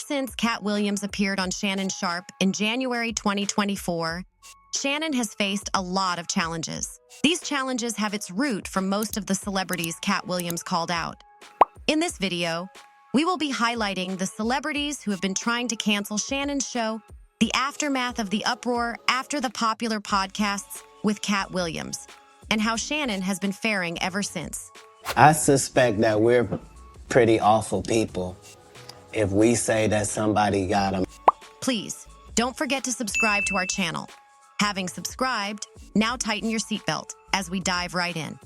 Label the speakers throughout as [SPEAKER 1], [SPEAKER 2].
[SPEAKER 1] since Katt Williams appeared on Shannon Sharpe in January 2024, Shannon has faced a lot of challenges. These challenges have its root from most of the celebrities Katt Williams called out. In this video, we will be highlighting the celebrities who have been trying to cancel Shannon's show, the aftermath of the uproar after the popular podcasts with Katt Williams, and how Shannon has been faring ever since.
[SPEAKER 2] I suspect that we're pretty awful people if we say that somebody got them.
[SPEAKER 1] Please, don't forget to subscribe to our channel. Having subscribed, now tighten your seatbelt as we dive right in.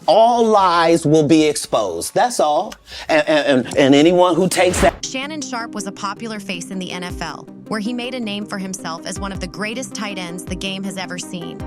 [SPEAKER 2] All lies will be exposed. That's all. And anyone who takes that.
[SPEAKER 1] Shannon Sharpe was a popular face in the NFL, where he made a name for himself as one of the greatest tight ends the game has ever seen.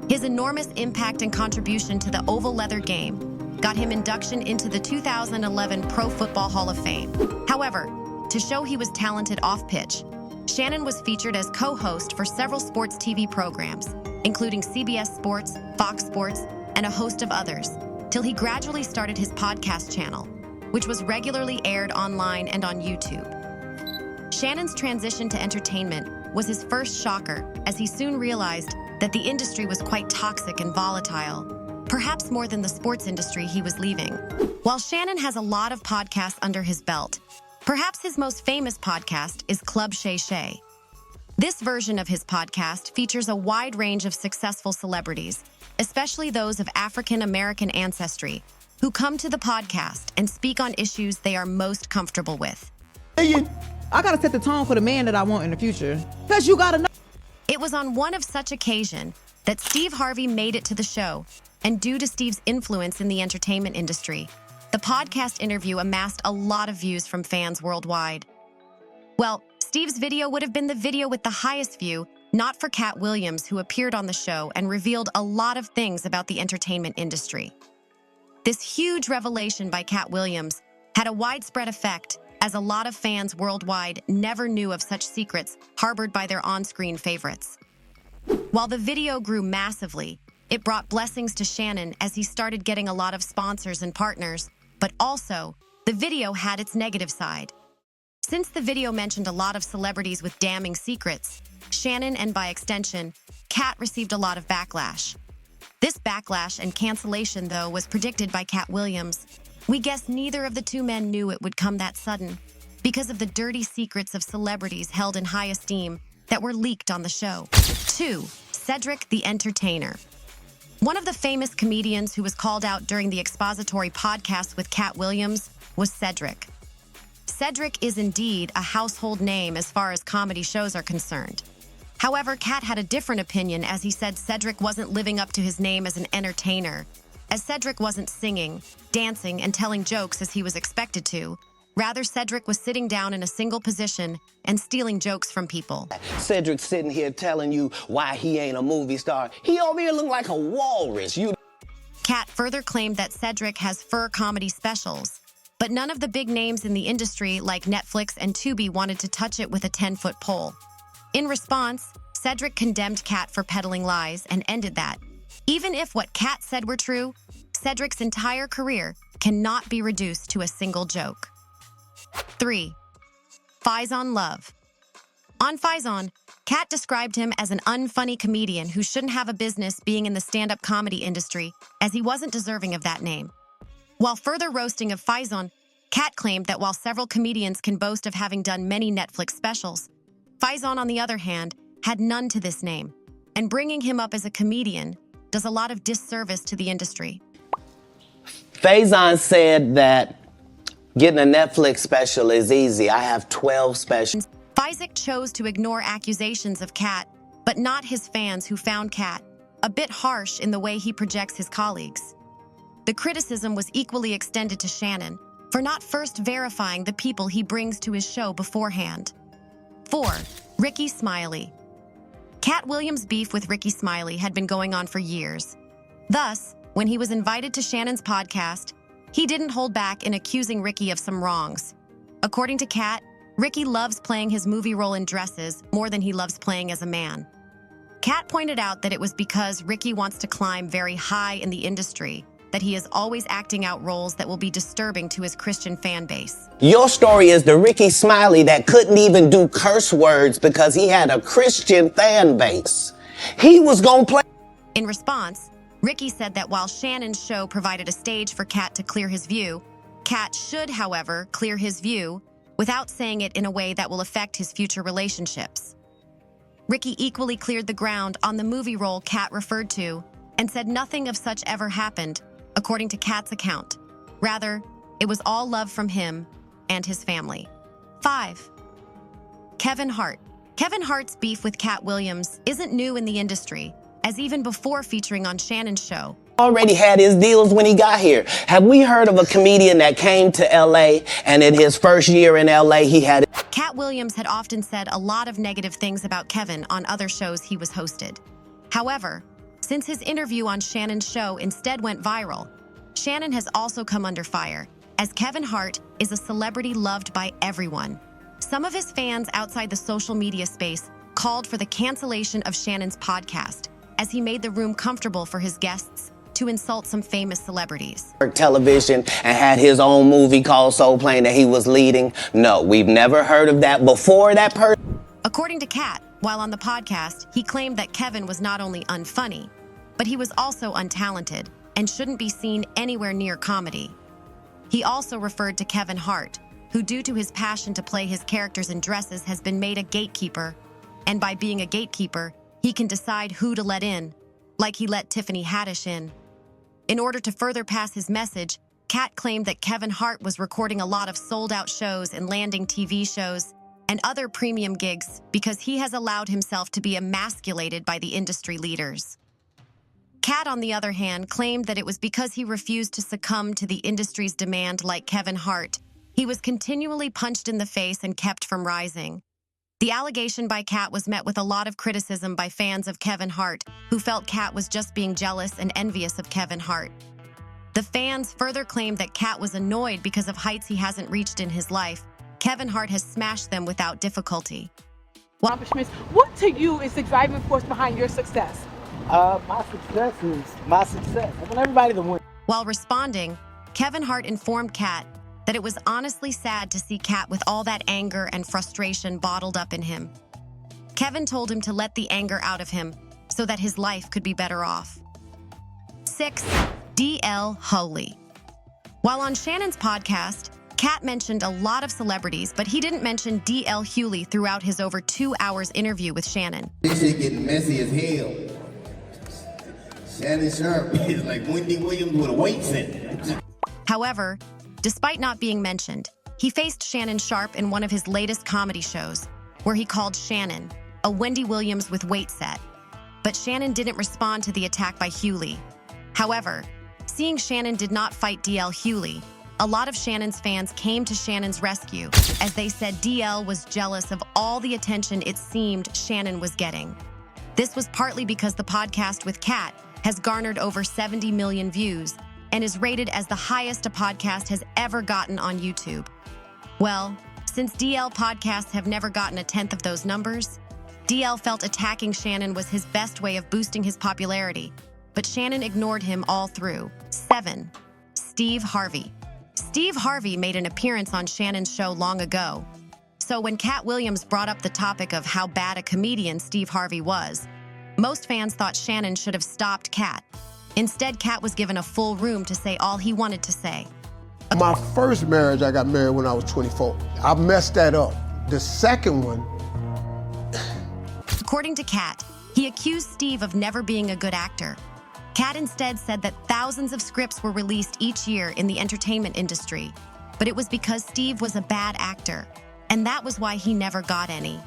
[SPEAKER 1] His enormous impact and contribution to the oval leather game got him induction into the 2011 Pro Football Hall of Fame. However, to show he was talented off-pitch, Shannon was featured as co-host for several sports TV programs, including CBS Sports, Fox Sports, and a host of others, till he gradually started his podcast channel, which was regularly aired online and on YouTube. Shannon's transition to entertainment was his first shocker, as he soon realized that the industry was quite toxic and volatile, perhaps more than the sports industry he was leaving. While Shannon has a lot of podcasts under his belt, perhaps his most famous podcast is Club Shay Shay. This version of his podcast features a wide range of successful celebrities, especially those of African-American ancestry, who come to the podcast and speak on issues they are most comfortable with.
[SPEAKER 3] I gotta set the tone for the man that I want in the future, because you gotta know.
[SPEAKER 1] It was on one of such occasion that Steve Harvey made it to the show, and due to Steve's influence in the entertainment industry, the podcast interview amassed a lot of views from fans worldwide. Well, Steve's video would have been the video with the highest view, not for Katt Williams, who appeared on the show and revealed a lot of things about the entertainment industry. This huge revelation by Katt Williams had a widespread effect, as a lot of fans worldwide never knew of such secrets harbored by their on-screen favorites. While the video grew massively, it brought blessings to Shannon as he started getting a lot of sponsors and partners, but also, the video had its negative side. Since the video mentioned a lot of celebrities with damning secrets, Shannon and by extension, Katt received a lot of backlash. This backlash and cancellation, though, was predicted by Katt Williams. We guess neither of the two men knew it would come that sudden, because of the dirty secrets of celebrities held in high esteem that were leaked on the show. 2. Cedric the Entertainer. One of the famous comedians who was called out during the expository podcast with Katt Williams was Cedric. Cedric is indeed a household name as far as comedy shows are concerned. However, Katt had a different opinion, as he said Cedric wasn't living up to his name as an entertainer, as Cedric wasn't singing, dancing, and telling jokes as he was expected to. Rather, Cedric was sitting down in a single position and stealing jokes from people.
[SPEAKER 2] Cedric's sitting here telling you why he ain't a movie star. He over here look like a walrus.
[SPEAKER 1] Katt further claimed that Cedric has fur comedy specials, but none of the big names in the industry like Netflix and Tubi wanted to touch it with a 10-foot pole. In response, Cedric condemned Katt for peddling lies and ended that. Even if what Katt said were true, Cedric's entire career cannot be reduced to a single joke. 3. Faison Love. On Faison, Katt described him as an unfunny comedian who shouldn't have a business being in the stand-up comedy industry, as he wasn't deserving of that name. While further roasting of Faison, Katt claimed that while several comedians can boast of having done many Netflix specials, Faison, on the other hand, had none to this name, and bringing him up as a comedian does a lot of disservice to the industry.
[SPEAKER 2] Faison said that getting a Netflix special is easy. I have 12 specials.
[SPEAKER 1] Faison chose to ignore accusations of Katt, but not his fans, who found Katt a bit harsh in the way he projects his colleagues. The criticism was equally extended to Shannon for not first verifying the people he brings to his show beforehand. 4. Ricky Smiley. Katt Williams' beef with Ricky Smiley had been going on for years. Thus, when he was invited to Shannon's podcast, he didn't hold back in accusing Ricky of some wrongs. According to Katt, Ricky loves playing his movie role in dresses more than he loves playing as a man. Katt pointed out that it was because Ricky wants to climb very high in the industry, that he is always acting out roles that will be disturbing to his Christian fan base.
[SPEAKER 2] Your story is the Ricky Smiley that couldn't even do curse words because he had a Christian fan base. He was gonna play.
[SPEAKER 1] In response, Ricky said that while Shannon's show provided a stage for Katt to clear his view, Katt should, however, clear his view without saying it in a way that will affect his future relationships. Ricky equally cleared the ground on the movie role Katt referred to and said nothing of such ever happened, according to Katt's account. Rather, it was all love from him and his family. 5. Kevin Hart. Kevin Hart's beef with Katt Williams isn't new in the industry, as even before featuring on Shannon's show.
[SPEAKER 2] Already had his deals when he got here. Have we heard of a comedian that came to LA and in his first year in LA he had...
[SPEAKER 1] Katt Williams had often said a lot of negative things about Kevin on other shows he was hosted. However, since his interview on Shannon's show instead went viral, Shannon has also come under fire, as Kevin Hart is a celebrity loved by everyone. Some of his fans outside the social media space called for the cancellation of Shannon's podcast, as he made the room comfortable for his guests to insult some famous celebrities.
[SPEAKER 2] Television and had his own movie called Soul Plane that he was leading. No, we've never heard of that before that person.
[SPEAKER 1] According to Katt, while on the podcast, he claimed that Kevin was not only unfunny, but he was also untalented and shouldn't be seen anywhere near comedy. He also referred to Kevin Hart, who due to his passion to play his characters in dresses has been made a gatekeeper, and by being a gatekeeper, he can decide who to let in, like he let Tiffany Haddish in. In order to further pass his message, Katt claimed that Kevin Hart was recording a lot of sold-out shows and landing TV shows and other premium gigs because he has allowed himself to be emasculated by the industry leaders. Katt, on the other hand, claimed that it was because he refused to succumb to the industry's demand like Kevin Hart. He was continually punched in the face and kept from rising. The allegation by Katt was met with a lot of criticism by fans of Kevin Hart, who felt Katt was just being jealous and envious of Kevin Hart. The fans further claimed that Katt was annoyed because of heights he hasn't reached in his life. Kevin Hart has smashed them without difficulty.
[SPEAKER 4] Accomplishments. What to you is the driving force behind your success?
[SPEAKER 5] My success is my success. I want everybody to win.
[SPEAKER 1] While responding, Kevin Hart informed Katt that it was honestly sad to see Katt with all that anger and frustration bottled up in him. Kevin told him to let the anger out of him so that his life could be better off. 6. D.L. Hawley. While on Shannon's podcast, Katt mentioned a lot of celebrities, but he didn't mention D.L. Hawley throughout his over 2 hours interview with Shannon.
[SPEAKER 6] This shit getting messy as hell. Shannon Sharpe is like Wendy Williams with a weight center.
[SPEAKER 1] However, despite not being mentioned, he faced Shannon Sharpe in one of his latest comedy shows, where he called Shannon a Wendy Williams with weight set. But Shannon didn't respond to the attack by Hawley. However, seeing Shannon did not fight D.L. Hawley, a lot of Shannon's fans came to Shannon's rescue, as they said D.L. was jealous of all the attention it seemed Shannon was getting. This was partly because the podcast with Katt has garnered over 70 million views and is rated as the highest a podcast has ever gotten on YouTube. Well, since DL podcasts have never gotten a tenth of those numbers, DL felt attacking Shannon was his best way of boosting his popularity, but Shannon ignored him all through. 7. Steve Harvey. Steve Harvey made an appearance on Shannon's show long ago, so when Katt Williams brought up the topic of how bad a comedian Steve Harvey was, most fans thought Shannon should have stopped Katt. Instead, Katt was given a full room to say all he wanted to say.
[SPEAKER 7] My first marriage, I got married when I was 24. I messed that up. The second one...
[SPEAKER 1] According to Katt, he accused Steve of never being a good actor. Katt instead said that thousands of scripts were released each year in the entertainment industry, but it was because Steve was a bad actor, and that was why he never got any.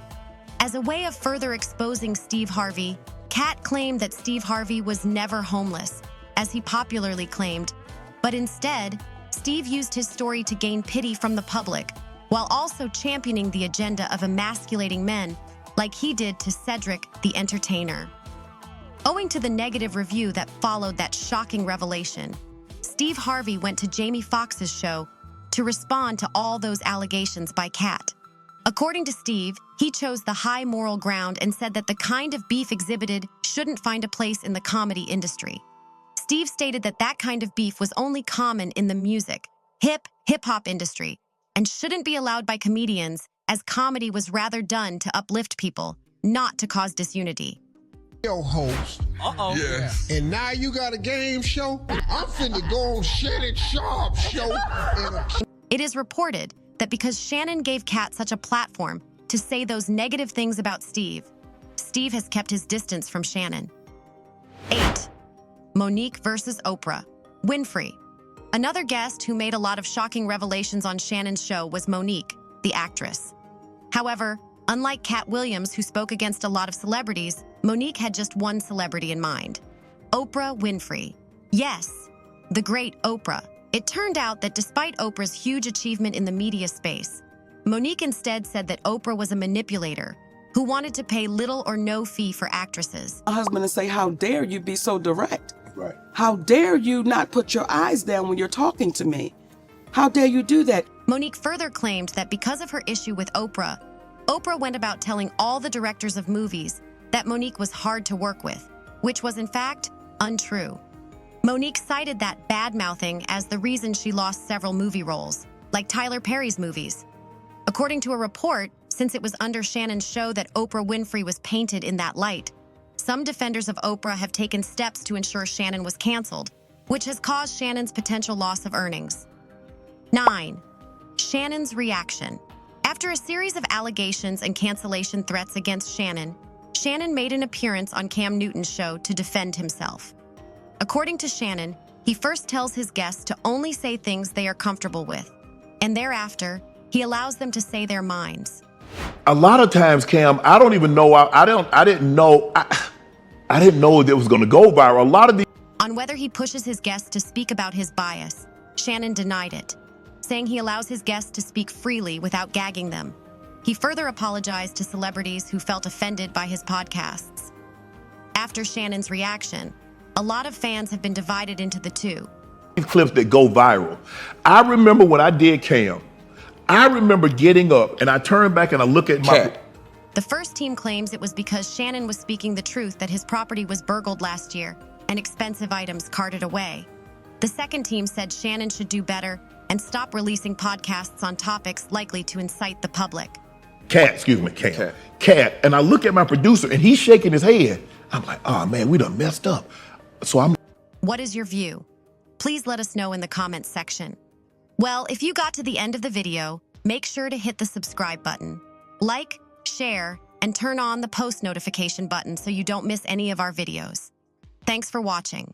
[SPEAKER 1] As a way of further exposing Steve Harvey, Katt claimed that Steve Harvey was never homeless, as he popularly claimed, but instead, Steve used his story to gain pity from the public, while also championing the agenda of emasculating men, like he did to Cedric the Entertainer. Owing to the negative review that followed that shocking revelation, Steve Harvey went to Jamie Foxx's show to respond to all those allegations by Katt. According to Steve, he chose the high moral ground and said that the kind of beef exhibited shouldn't find a place in the comedy industry. Steve stated that that kind of beef was only common in the music, hip-hop industry, and shouldn't be allowed by comedians, as comedy was rather done to uplift people, not to cause disunity.
[SPEAKER 8] Host. Yes. And now you got a game show? I'm finna go on Shannon Sharpe show.
[SPEAKER 1] It is reported that because Shannon gave Katt such a platform to say those negative things about Steve, Steve has kept his distance from Shannon. 8. Monique versus Oprah Winfrey. Another guest who made a lot of shocking revelations on Shannon's show was Monique, the actress. However, unlike Katt Williams, who spoke against a lot of celebrities, Monique had just one celebrity in mind: Oprah Winfrey. Yes, the great Oprah. It turned out that despite Oprah's huge achievement in the media space, Monique instead said that Oprah was a manipulator who wanted to pay little or no fee for actresses.
[SPEAKER 9] My husband and say, how dare you be so direct?
[SPEAKER 7] Right.
[SPEAKER 9] How dare you not put your eyes down when you're talking to me? How dare you do that?
[SPEAKER 1] Monique further claimed that because of her issue with Oprah, Oprah went about telling all the directors of movies that Monique was hard to work with, which was in fact untrue. Monique cited that bad-mouthing as the reason she lost several movie roles, like Tyler Perry's movies. According to a report, since it was under Shannon's show that Oprah Winfrey was painted in that light, some defenders of Oprah have taken steps to ensure Shannon was canceled, which has caused Shannon's potential loss of earnings. 9. Shannon's reaction. After a series of allegations and cancellation threats against Shannon, Shannon made an appearance on Cam Newton's show to defend himself. According to Shannon, he first tells his guests to only say things they are comfortable with, and thereafter, he allows them to say their minds.
[SPEAKER 10] A lot of times, Cam, I don't even know. I didn't know that it was going to go viral. A lot of these.
[SPEAKER 1] On whether he pushes his guests to speak about his bias, Shannon denied it, saying he allows his guests to speak freely without gagging them. He further apologized to celebrities who felt offended by his podcasts. After Shannon's reaction, a lot of fans have been divided into the two.
[SPEAKER 10] Clips that go viral. I remember when I did Cam, I remember getting up and I turned back and I look at my...
[SPEAKER 1] The first team claims it was because Shannon was speaking the truth that his property was burgled last year and expensive items carted away. The second team said Shannon should do better and stop releasing podcasts on topics likely to incite the public.
[SPEAKER 10] Katt. And I look at my producer and he's shaking his head. I'm like, oh man, we done messed up. So I'm...
[SPEAKER 1] What is your view? Please let us know in the comments section. Well, if you got to the end of the video, make sure to hit the subscribe button. Like, share, and turn on the post notification button so you don't miss any of our videos. Thanks for watching.